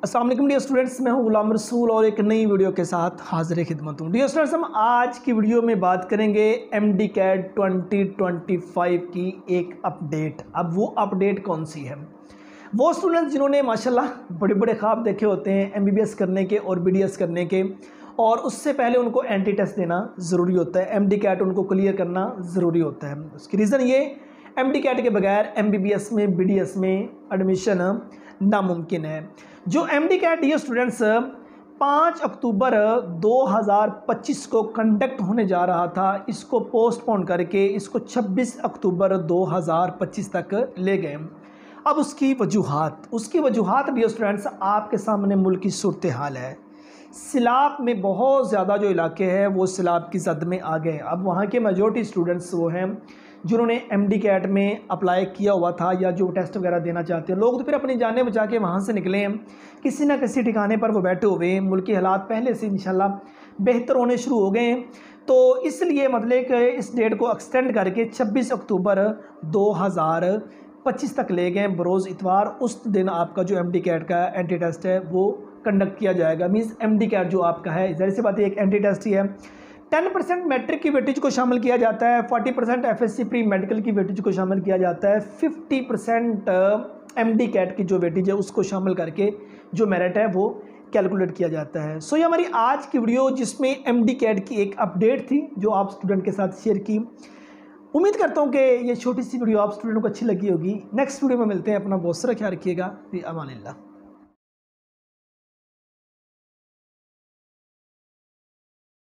अस्सलाम वालेकुम dear students, मैं हूं गुलाम रसूल और एक नई वीडियो के साथ हाजिर खिदमत हूं। डियर स्टूडेंट्स, हम आज की वीडियो में बात करेंगे MD-CAT 2025 की एक अपडेट। अब वो अपडेट कौन सी है? वो स्टूडेंट्स जिन्होंने माशाल्लाह बड़े बड़े ख्वाब देखे होते हैं MBBS करने के और BDS करने के, और उससे पहले उनको एंटी टेस्ट देना ज़रूरी होता है। MD-CAT उनको क्लियर करना ज़रूरी होता है। उसकी रीज़न ये, MD-CAT के बगैर MBBS में BDS में एडमिशन नामुमकिन है। जो MD-CAT ये स्टूडेंट्स 5 अक्टूबर 2025 को कंडक्ट होने जा रहा था, इसको पोस्टपोन करके इसको 26 अक्टूबर 2025 तक ले गए। अब उसकी वजूहात डियर स्टूडेंट्स आपके सामने मुल्क की सूरत हाल है। सिलाब में बहुत ज़्यादा जो इलाके हैं वो सिलाब की जद में आ गए। अब वहाँ के मेजॉरिटी स्टूडेंट्स वो हैं जिन्होंने MD-CAT में अप्लाई किया हुआ था या जो टेस्ट वगैरह देना चाहते हैं। लोग तो फिर अपनी जानें बचा के वहाँ से निकले हैं, किसी ना किसी ठिकाने पर वो बैठे हुए हैं। मुल्क के हालात पहले से इंशाल्लाह बेहतर होने शुरू हो गए हैं, तो इसलिए मतलब कि इस डेट को एक्सटेंड करके 26 अक्टूबर 2025 तक ले गए। बरोज़ इतवार उस दिन आपका जो MD-CAT का एंटी टेस्ट है वो कंडक्ट किया जाएगा। मीन्स MD-CAT जो आपका है, ज़ाहिर सी बात है एक एंटी टेस्ट ही है। 10% मैट्रिक की वेटेज को शामिल किया जाता है, 40% FSC प्री मेडिकल की वेटेज को शामिल किया जाता है, 50% MD-CAT की जो वेटेज है उसको शामिल करके जो मेरिट है वो कैलकुलेट किया जाता है। सो ये हमारी आज की वीडियो जिसमें MD-CAT की एक अपडेट थी जो आप स्टूडेंट के साथ शेयर की। उम्मीद करता हूँ कि ये छोटी सी वीडियो आप स्टूडेंट को अच्छी लगी होगी। नेक्स्ट वीडियो में मिलते हैं। अपना बहुत सारा ख्याल रखिएगा। अमानिल्लाह।